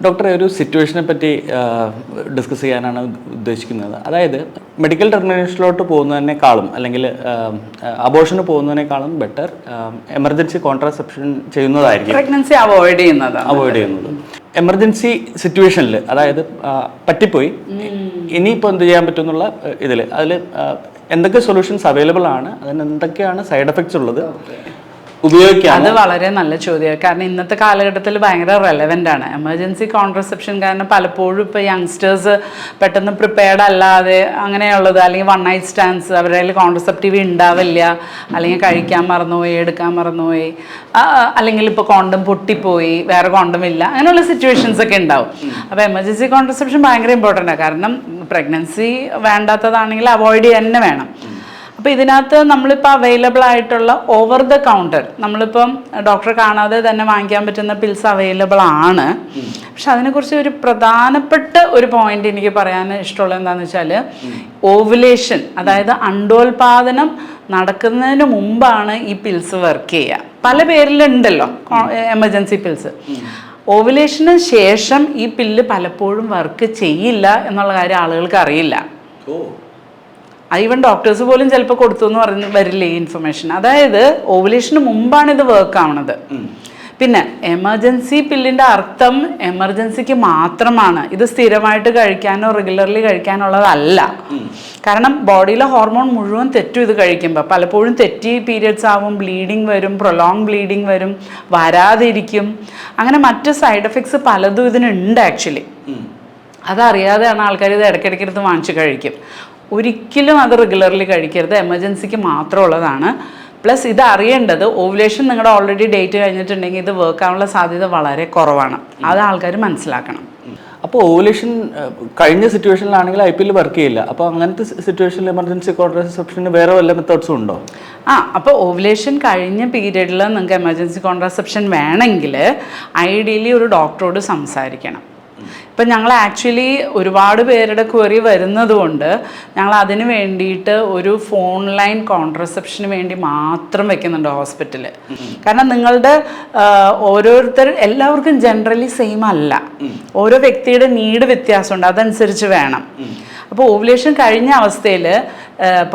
ഡോക്ടറെ ഒരു സിറ്റുവേഷനെ പറ്റി ഡിസ്കസ് ചെയ്യാനാണ് ഉദ്ദേശിക്കുന്നത്. അതായത് മെഡിക്കൽ ടെർമിനേഷനിലോട്ട് പോകുന്നതിനേക്കാളും അല്ലെങ്കിൽ അബോർഷന് പോകുന്നതിനേക്കാളും ബെറ്റർ എമർജൻസി കോൺട്രാസെപ്ഷൻ ചെയ്യുന്നതായിരിക്കും. പ്രഗ്നൻസി അവോയ്ഡ് ചെയ്യുന്നത്. എമർജൻസി സിറ്റുവേഷനിൽ, അതായത് പറ്റിപ്പോയി ഇനിയിപ്പോൾ എന്ത് ചെയ്യാൻ പറ്റും എന്നുള്ള അതിൽ എന്തൊക്കെ സൊല്യൂഷൻസ് അവൈലബിൾ ആണ്, അതിന് എന്തൊക്കെയാണ് സൈഡ് എഫക്ട്സ് ഉള്ളത്, ഉപയോഗിക്കാം? അത് വളരെ നല്ല ചോദ്യമാണ്. കാരണം ഇന്നത്തെ കാലഘട്ടത്തിൽ ഭയങ്കര റെലവെൻ്റ് ആണ് എമർജൻസി കോൺട്രസെപ്ഷൻ. കാരണം പലപ്പോഴും ഇപ്പോൾ യങ്സ്റ്റേഴ്സ് പെട്ടെന്ന് പ്രിപ്പയർഡ് അല്ലാതെ അങ്ങനെയുള്ളത്, അല്ലെങ്കിൽ വൺ നൈറ്റ് സ്റ്റാൻഡ്സ്, അവരുടെ കയ്യിൽ കോൺട്രസെപ്റ്റീവ് ഉണ്ടാവില്ല, അല്ലെങ്കിൽ കഴിക്കാൻ മറന്നുപോയി, എടുക്കാൻ മറന്നുപോയി, അല്ലെങ്കിൽ ഇപ്പോൾ കോണ്ടം പൊട്ടിപ്പോയി, വേറെ കോണ്ടം ഇല്ല, അങ്ങനെയുള്ള സിറ്റുവേഷൻസ് ഒക്കെ ഉണ്ടാവും. അപ്പോൾ എമർജൻസി കോൺട്രസെപ്ഷൻ ഭയങ്കര ഇമ്പോർട്ടൻ്റ് ആണ്. കാരണം പ്രഗ്നൻസി വേണ്ടാത്തതാണെങ്കിൽ അവോയ്ഡ് ചെയ്യാൻ തന്നെ വേണം. അപ്പോൾ ഇതിനകത്ത് നമ്മളിപ്പോൾ അവൈലബിൾ ആയിട്ടുള്ള ഓവർ ദ കൗണ്ടർ, നമ്മളിപ്പം ഡോക്ടറെ കാണാതെ തന്നെ വാങ്ങിക്കാൻ പറ്റുന്ന പിൽസ് അവൈലബിൾ ആണ്. പക്ഷെ അതിനെക്കുറിച്ച് ഒരു പ്രധാനപ്പെട്ട ഒരു പോയിന്റ് എനിക്ക് പറയാൻ ഇഷ്ടമുള്ളത് എന്താണെന്ന് വെച്ചാൽ ഓവുലേഷൻ, അതായത് അണ്ടോൽപാദനം നടക്കുന്നതിന് മുമ്പാണ് ഈ പിൽസ് വർക്ക് ചെയ്യുക. പല പേരിലുണ്ടല്ലോ എമർജൻസി പിൽസ്. ഓവുലേഷന് ശേഷം ഈ പില്ല് പലപ്പോഴും വർക്ക് ചെയ്യില്ല എന്നുള്ള കാര്യം ആളുകൾക്ക് അറിയില്ല. ഈവൻ ഡോക്ടേഴ്സ് പോലും ചിലപ്പോൾ കൊടുത്തു എന്ന് പറഞ്ഞ് വരില്ല ഈ ഇൻഫർമേഷൻ. അതായത് ഓവുലേഷന് മുമ്പാണ് ഇത് വർക്ക് ആവണത്. പിന്നെ എമർജൻസി പില്ലിൻ്റെ അർത്ഥം എമർജൻസിക്ക് മാത്രമാണ്. ഇത് സ്ഥിരമായിട്ട് കഴിക്കാനോ റെഗുലർലി കഴിക്കാനുള്ളതല്ല. കാരണം ബോഡിയിലെ ഹോർമോൺ മുഴുവൻ തെറ്റും ഇത് കഴിക്കുമ്പോൾ. പലപ്പോഴും തെറ്റി പീരിയഡ്സ് ആവും, ബ്ലീഡിങ് വരും, പ്രൊലോങ് ബ്ലീഡിങ് വരും, വരാതിരിക്കും, അങ്ങനെ മറ്റ് സൈഡ് എഫക്ട്സ് പലതും ഇതിനുണ്ട് ആക്ച്വലി. അതറിയാതെയാണ് ആൾക്കാർ ഇത് ഇടയ്ക്കിടയ്ക്കെടുത്ത് വാങ്ങിച്ച് കഴിക്കും. ഒരിക്കലും അത് റെഗുലർലി കഴിക്കരുത്, എമർജൻസിക്ക് മാത്രമുള്ളതാണ്. പ്ലസ് ഇത് അറിയേണ്ടത്, ഓവുലേഷൻ നിങ്ങളുടെ ഓൾറെഡി ഡേറ്റ് കഴിഞ്ഞിട്ടുണ്ടെങ്കിൽ ഇത് വർക്ക് ആവാനുള്ള സാധ്യത വളരെ കുറവാണ്. അത് ആൾക്കാർ മനസ്സിലാക്കണം. അപ്പോൾ ഓവുലേഷൻ കഴിഞ്ഞ സിറ്റുവേഷനിലാണെങ്കിൽ IPL വർക്ക് ചെയ്യില്ല. അപ്പോൾ അങ്ങനത്തെ സിറ്റുവേഷനിൽ എമർജൻസി കോൺട്രാസെപ്ഷന് വേറെ വല്ല മെത്തേഡ്സും ഉണ്ടോ? അപ്പോൾ ഓവുലേഷൻ കഴിഞ്ഞ പീരീഡിൽ നിങ്ങൾക്ക് എമർജൻസി കോൺട്രാസെപ്ഷൻ വേണമെങ്കിൽ ഐഡിയലി ഒരു ഡോക്ടറോട് സംസാരിക്കണം. ഇപ്പം ഞങ്ങൾ ആക്ച്വലി ഒരുപാട് പേരുടെ ക്വറി വരുന്നത് കൊണ്ട് ഞങ്ങൾ അതിന് വേണ്ടിയിട്ട് ഒരു ഫോൺ ലൈൻ കോൺട്രസെപ്ഷന് വേണ്ടി മാത്രം വെക്കുന്നുണ്ട് ഹോസ്പിറ്റലിൽ. കാരണം നിങ്ങളുടെ എല്ലാവർക്കും ജനറലി സെയിം അല്ല, ഓരോ വ്യക്തിയുടെ നീഡ് വ്യത്യാസമുണ്ട്, അതനുസരിച്ച് വേണം. അപ്പോൾ ഓവുലേഷൻ കഴിഞ്ഞ അവസ്ഥയിൽ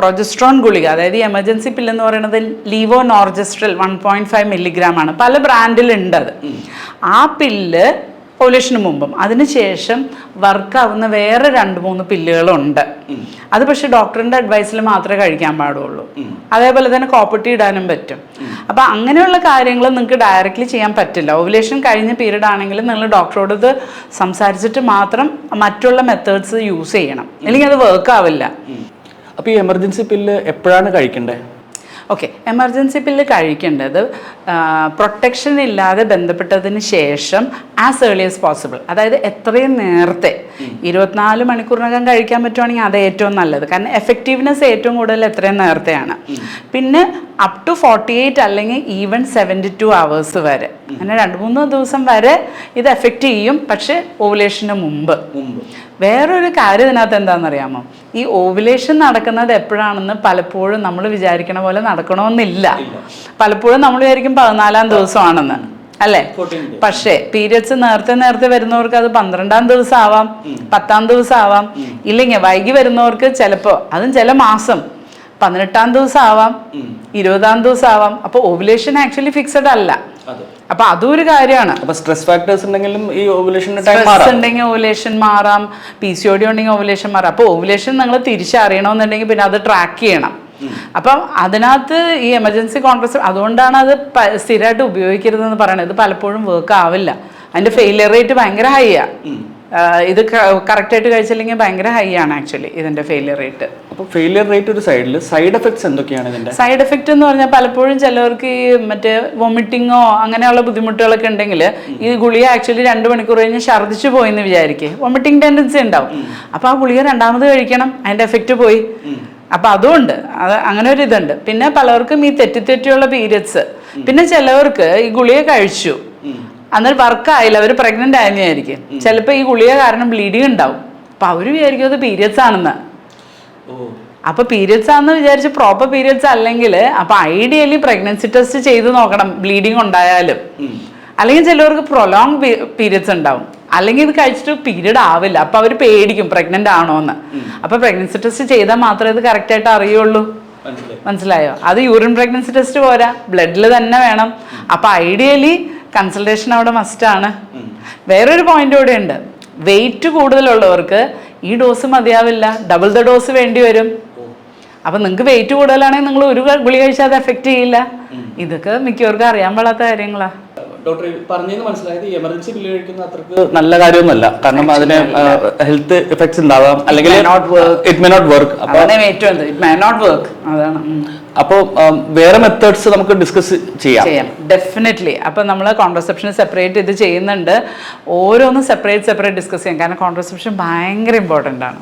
പ്രൊജസ്ട്രോൺ ഗുളിക, അതായത് എമർജൻസി പില്ലെന്ന് പറയുന്നത് ലീവോ നോർജസ്ട്രൽ 1.5 milligram ആണ്. പല ബ്രാൻഡിലുണ്ട് അത്. ആ പില്ല് ഓവുലേഷന് മുമ്പും അതിനുശേഷം വർക്കാവുന്ന വേറെ 2-3 പില്ലുകളുണ്ട്. അത് പക്ഷെ ഡോക്ടറിൻ്റെ അഡ്വൈസിൽ മാത്രമേ കഴിക്കാൻ പാടുള്ളൂ. അതേപോലെ തന്നെ കോപ്പർട്ടി ഇടാനും പറ്റും. അപ്പം അങ്ങനെയുള്ള കാര്യങ്ങൾ നിങ്ങൾക്ക് ഡയറക്റ്റ്ലി ചെയ്യാൻ പറ്റില്ല. ഓവുലേഷൻ കഴിഞ്ഞ പീരീഡ് ആണെങ്കിൽ നിങ്ങൾ ഡോക്ടറോട് ഇത് സംസാരിച്ചിട്ട് മാത്രം മറ്റുള്ള മെത്തേഡ്സ് യൂസ് ചെയ്യണം, അല്ലെങ്കിൽ അത് വർക്ക് ആവില്ല. അപ്പോൾ ഈ എമർജൻസി പില്ല് എപ്പോഴാണ് കഴിക്കേണ്ടത്? ഓക്കെ, എമർജൻസി പില്ല് കഴിക്കേണ്ടത് പ്രൊട്ടക്ഷൻ ഇല്ലാതെ ബന്ധപ്പെട്ടതിന് ശേഷം ആസ് ഏർലി ആസ് പോസിബിൾ, അതായത് എത്രയും നേരത്തെ 24 മണിക്കൂറിനകം കഴിക്കാൻ പറ്റുവാണെങ്കിൽ അത് ഏറ്റവും നല്ലത്. കാരണം എഫക്റ്റീവ്നെസ് ഏറ്റവും കൂടുതൽ എത്രയും നേരത്തെയാണ്. പിന്നെ അപ് ടു 48 അല്ലെങ്കിൽ ഈവൻ 72 hours വരെ, അങ്ങനെ 2-3 ദിവസം വരെ ഇത് എഫക്റ്റ് ചെയ്യും, പക്ഷെ ഓവുലേഷന് മുമ്പ്. വേറൊരു കാര്യം ഇതിനകത്ത് എന്താണെന്നറിയാമോ, ഈ ഓവുലേഷൻ നടക്കുന്നത് എപ്പോഴാണെന്ന് പലപ്പോഴും നമ്മൾ വിചാരിക്കണ പോലെ നടക്കണമെന്നില്ല. പലപ്പോഴും നമ്മൾ വിചാരിക്കും 14ാം ദിവസമാണെന്ന്, അല്ലേ? പക്ഷേ പീരിയഡ്സ് നേരത്തെ വരുന്നവർക്ക് അത് 12ാം ദിവസം ആവാം, 10ാം ദിവസം ആവാം, ഇല്ലെങ്കിൽ വൈകി വരുന്നവർക്ക് ചിലപ്പോൾ അതും ചില മാസം 18ാം ദിവസം ആവാം, 20ാം ദിവസം ആവാം. അപ്പോൾ ഓവുലേഷൻ ആക്ച്വലി ഫിക്സഡ് അല്ല. അപ്പൊ അതും ഒരു കാര്യമാണ്. സ്ട്രെസ് ഫാക്ടേഴ്സ് ഉണ്ടെങ്കിലും ഈ ഓവുലേഷൻ ഉണ്ടെങ്കിൽ ഓവുലേഷൻ മാറാം, PCOD ഉണ്ടെങ്കിൽ ഓവുലേഷൻ മാറാം. അപ്പോൾ ഓവുലേഷൻ നിങ്ങൾ തിരിച്ചറിയണമെന്നുണ്ടെങ്കിൽ പിന്നെ അത് ട്രാക്ക് ചെയ്യണം. അപ്പം അതിനകത്ത് ഈ എമർജൻസി കോൺട്രസെപ്ഷൻ, അതുകൊണ്ടാണ് അത് സ്ഥിരമായിട്ട് ഉപയോഗിക്കരുതെന്ന് പറയുന്നത്. ഇത് പലപ്പോഴും വർക്ക് ആവില്ല, അതിന്റെ ഫെയിലിയർ റേറ്റ് ഭയങ്കര ഹൈ ആണ്. ഇത് കറക്റ്റായിട്ട് കഴിച്ചില്ലെങ്കിൽ ഭയങ്കര ഹൈ ആണ് ആക്ച്വലി ഇതിന്റെ ഫെയിലിയർ റേറ്റ്. അപ്പോൾ ഫെയിലിയർ റേറ്റ് ഒരു സൈഡിൽ, സൈഡ് എഫക്ട്സ് എന്തൊക്കെയാണ് ഇതിന്റെ? സൈഡ് എഫക്റ്റ് എന്ന് പറഞ്ഞാൽ പലപ്പോഴും ചിലവർക്ക് ഈ മറ്റേ വൊമിറ്റിങ്ങോ അങ്ങനെയുള്ള ബുദ്ധിമുട്ടുകളൊക്കെ ഉണ്ടെങ്കിൽ ഈ ഗുളിക ആക്ച്വലി 2 മണിക്കൂർ കഴിഞ്ഞ് ഛർദ്ദിച്ചു പോയെന്ന് വിചാരിക്കുക, വൊമിറ്റിംഗ് ടെൻഡൻസി ഉണ്ടാവും. അപ്പോൾ ആ ഗുളിക 2ാമത് കഴിക്കണം, അതിന്റെ എഫക്റ്റ് പോയി. അപ്പം അതുകൊണ്ട് അങ്ങനെ ഒരു ഇതുണ്ട്. പിന്നെ പലർക്കും ഈ തെറ്റിയുള്ള പീരിയഡ്സ്. പിന്നെ ചിലവർക്ക് ഈ ഗുളിക കഴിച്ചു അന്നേരം വർക്കായില്ല, അവർ പ്രഗ്നന്റ് ആയിരുന്നായിരിക്കും, ചിലപ്പോൾ ഈ ഗുളിക കാരണം ബ്ലീഡിങ് ഉണ്ടാവും. അപ്പം അവർ വിചാരിക്കും അത് പീരിയഡ്സ് ആണെന്ന്. അപ്പോൾ പീരിയഡ്സ് ആണെന്ന് വിചാരിച്ച് പ്രോപ്പർ പീരിയഡ്സ് അല്ലെങ്കിൽ അപ്പോൾ ഐഡിയലി പ്രഗ്നൻസി ടെസ്റ്റ് ചെയ്ത് നോക്കണം ബ്ലീഡിങ് ഉണ്ടായാലും. അല്ലെങ്കിൽ ചിലവർക്ക് പ്രൊലോങ് പീരിയഡ്സ് ഉണ്ടാവും, അല്ലെങ്കിൽ ഇത് കഴിച്ചിട്ട് പീരീഡ് ആവില്ല, അപ്പോൾ അവർ പേടിക്കും പ്രഗ്നന്റ് ആണോ എന്ന്. അപ്പോൾ പ്രഗ്നൻസി ടെസ്റ്റ് ചെയ്താൽ മാത്രമേ ഇത് കറക്റ്റായിട്ട് അറിയുള്ളൂ. മനസ്സിലായോ? അത് യൂറിൻ പ്രഗ്നൻസി ടെസ്റ്റ് പോരാ, ബ്ലഡിൽ തന്നെ വേണം. അപ്പോൾ ഐഡിയലി കൺസൾട്ടേഷൻ അവിടെ മസ്റ്റാണ്. വേറൊരു പോയിന്റ് കൂടെ ഉണ്ട്, വെയിറ്റ് കൂടുതലുള്ളവർക്ക് ഈ ഡോസ് മതിയാവില്ല, ഡബിൾ ദ ഡോസ് വേണ്ടി വരും. അപ്പം നിങ്ങൾക്ക് വെയിറ്റ് കൂടുതലാണെങ്കിൽ നിങ്ങൾ ഒരു ഗുളിക കഴിച്ചാൽ അത് എഫക്റ്റ് ചെയ്യില്ല. ഇതൊക്കെ മിക്കവർക്കും അറിയാൻ പാടാത്ത കാര്യങ്ങളാ. ഡോക്ടർ പറഞ്ഞത് മനസ്സിലായത് എമർജൻസി പില്ല് കഴിക്കുന്ന അത്രക്ക് നല്ല കാര്യമൊന്നുമല്ല, കാരണം അതിന് ഹെൽത്ത് എഫക്ട്സ് ഉണ്ടാവാം, അല്ലെങ്കിൽ ഇറ്റ് മേ നോട്ട് വർക്ക്. അതാണ്. അപ്പോൾ വേറെ മെത്തേഡ്സ് നമുക്ക് ഡിസ്കസ് ചെയ്യാം. ഡെഫിനറ്റ്ലി. അപ്പം നമ്മൾ കോൺട്രസെപ്ഷൻ സെപ്പറേറ്റ് ഇത് ചെയ്യുന്നുണ്ട്, ഓരോന്നും സെപ്പറേറ്റ് ഡിസ്കസ് ചെയ്യാം. കാരണം കോൺട്രസെപ്ഷൻ ഭയങ്കര ഇമ്പോർട്ടൻ്റ് ആണ്.